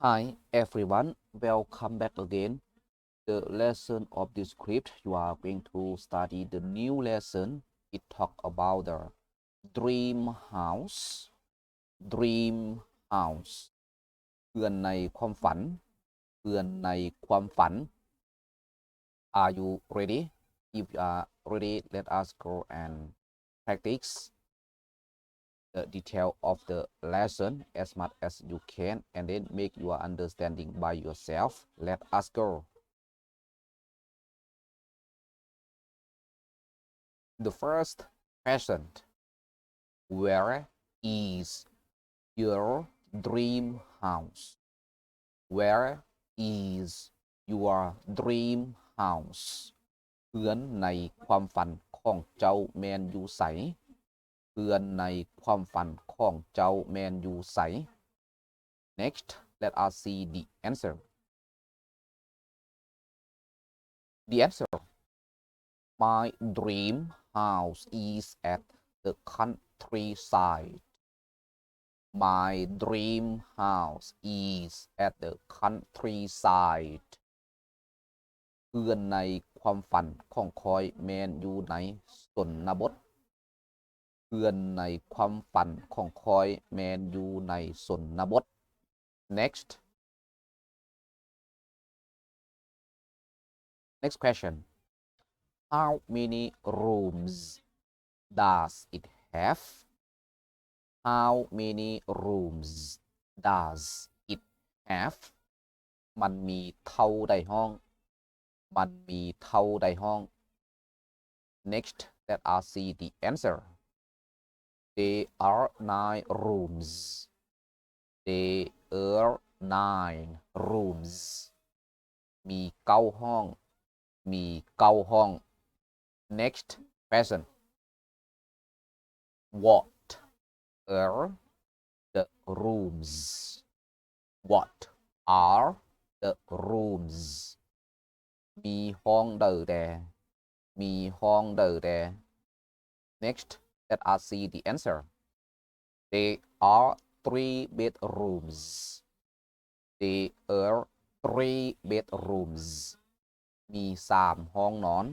Hi everyone, welcome back again. The lesson of this script, you are going to study the new lesson. It talk about the dream house. Dream house เพื่อนในความฝันเพื่อนในความฝัน Are you ready? If you are ready, let us go and practice the detail of the lesson as much as you can and then make your understanding by yourself. Let us go. The first question: Where is your dream house? Where is your dream house? เพื่อนในความฝันของเจ้าแมนอยู่ไสเพื่อนในความฝันของเจ้าแมนอยู่ไส Next, let us see the answer. The answer: My dream house is at the countryside. My dream house is at the countryside. เพื่อนในความฝันของคอยแมนอยู่ในชนบทเพื่อนในความฝันของคอยแมนอยู่ในชนบท Next question: How many rooms does it have? How many rooms does it have? มันมีเท่าใดห้องมันมีเท่าใดห้อง Next, let us see the answer. There are 9 rooms. There are 9 rooms. มี9ห้องมี9ห้อง Next question: What are the rooms? What are the rooms? มีห้องใดแดมีห้องใดแด Next, let us see the answer. There are 3 bedrooms. There are 3 bedrooms. มี3ห้องนอน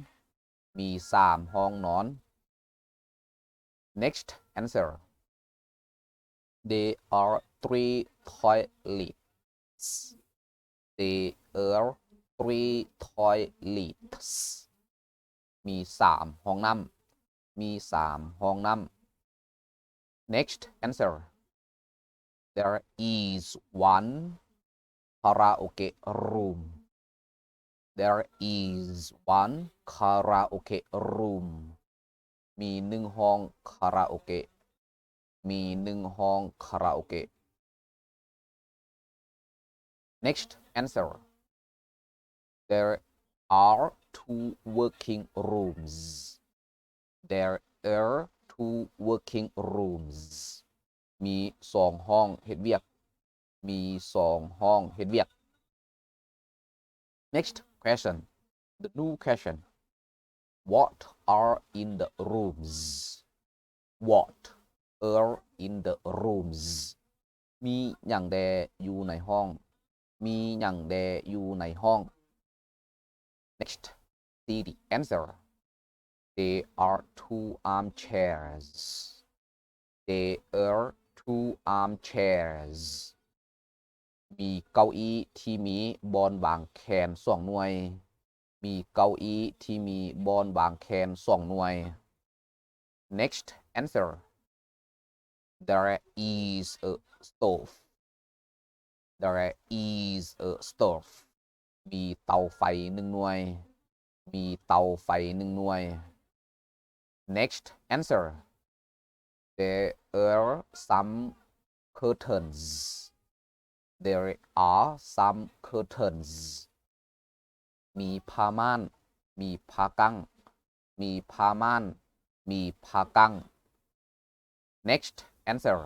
มี3ห้องนอน Next answer: There are 3 toilets. There are 3 toilets. มี3ห้องน้ำมี3ห้องน้ำ Next answer: There is 1 karaoke room. There is 1 karaoke room. มี1ห้องคาราโอเกะมี1ห้องคาราโอเกะ Next answer: There are 2 working rooms. There are 2 working rooms. มี2ห้องเฮ็ดเวียกมี2ห้องเฮ็ดเวียก Next question: The new question: What are in the rooms? What are in the rooms? มีหยังแดอยู่ในห้องมีหยังแดอยู่ในห้อง Next, see the answer. There are 2 armchairs. There are 2 armchairs. มีเก้าอี้ที่มีบอนวางแขน2หน่วยมีเก้าอี้ที่มีบอนวางแขน2หน่วย Next answer: There is a stove. There is a stove. มีเตาไฟ1หน่วยมีเตาไฟ1หน่วย Next answer: There are some curtains. There are some curtains. มีผ้าม่านมีผ้ากั้งมีผ้าม่านมีผ้ากั้ง Next answer: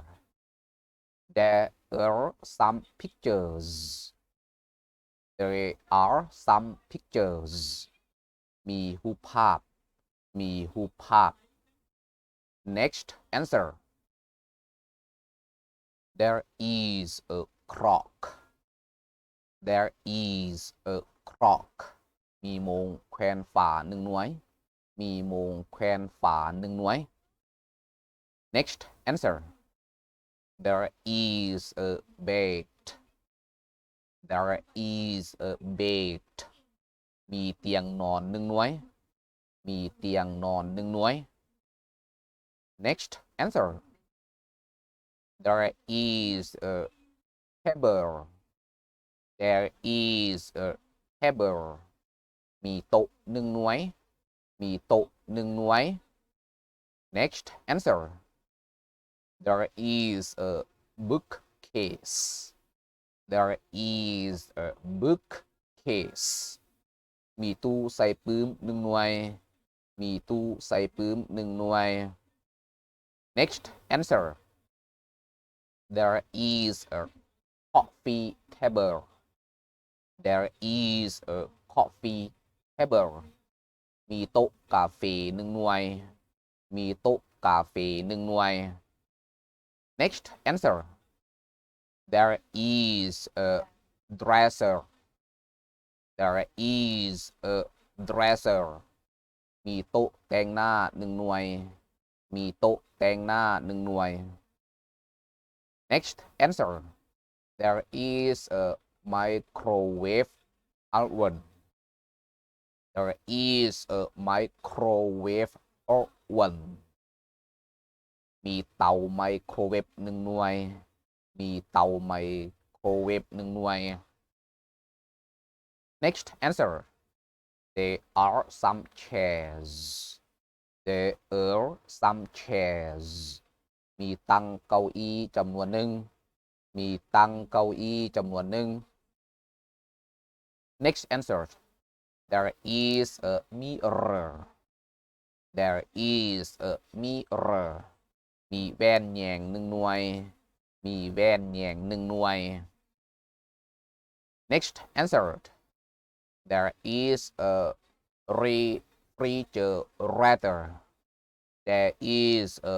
There are some pictures. There are some pictures. มีรูปภาพมีรูปภาพ Next answer: There is a clock. there is a clock มีโมงแขวนฝาหนึ่งหน่วย มีโมงแขวนฝาหนึ่งหน่วย next answer there is a bed there is a bed มีเตียงนอนหนึ่งหน่วย มีเตียงนอนหนึ่งหน่วย next answer there is a table there is a table มีโต๊ะหนึ่งหน่วย มีโต๊ะหนึ่งหน่วย next answer there is a bookcase there is a bookcase มีตู้ใส่ปื้มหนึ่งหน่วย มีตู้ใส่ปื้มหนึ่งหน่วย next answer there is a coffee table there is a coffee table มีโต๊ะกาแฟหนึ่งหน่วย มีโต๊ะกาแฟหนึ่งหน่วย next answer there is a dresser there is a dresser มีโต๊ะแต่งหน้าหนึ่งหน่วย มีโต๊ะแต่งหน้าหนึ่งหน่วย next answer there is a microwave oven there is a microwave oven มีเตาไมโครเวฟหนึ่งหน่วย มีเตาไมโครเวฟหนึ่งหน่วย next answer there are some chairs there are some chairs มีตั้งเก้าอี้จำนวนหนึ่ง มีตั้งเก้าอี้จำนวนหนึ่ง next answer there is a mirror there is a mirror มีแว่นแยงหนึ่งหน่วย มีแว่นแยงหนึ่งหน่วย next answer there is a refrigerator there is a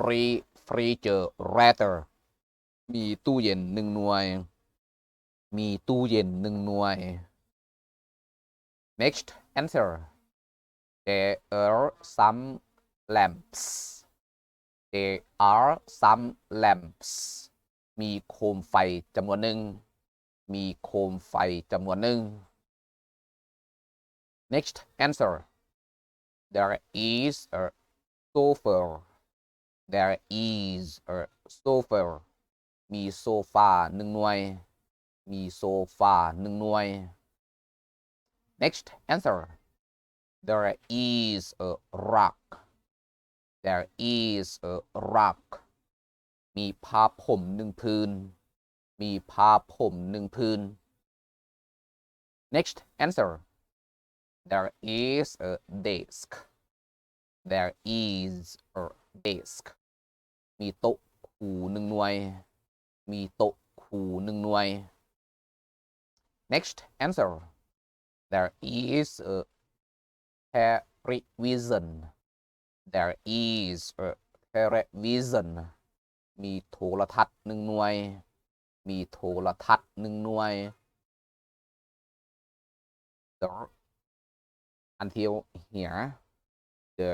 refrigerator มีตู้เย็นหนึ่งหน่วย มีตู้เย็นหนึ่งหน่วย next answer there are some lamps there are some lamps มีโคมไฟจำนวนหนึ่ง มีโคมไฟจำนวนหนึ่ง next answer there is a sofa there is a sofa มีโซฟาหนึ่งหน่วย มีโซฟาหนึ่งหน่วย next answer there is a rug there is a rug มีผ้าห่มหนึ่งพื้น มีผ้าห่มหนึ่งพื้น next answer there is a desk there is a desk มีโต๊ะคู่หนึ่งหน่วย มีโต๊ะคู่หนึ่งหน่วย next answer there is a television there is a television มีโทรทัศน์หนึ่งหน่วย มีโทรทัศน์หนึ่งหน่วย until here the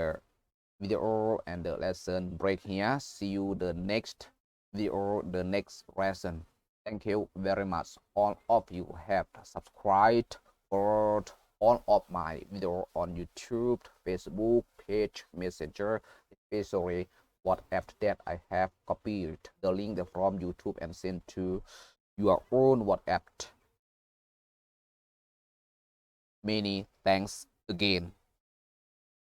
video and the lesson break here see you the next video the next lesson thank you very much all of you have subscribed for all of my video on YouTube Facebook page messenger especially WhatsApp that I have copied the link from YouTube and sent to your own WhatsApp many thanks again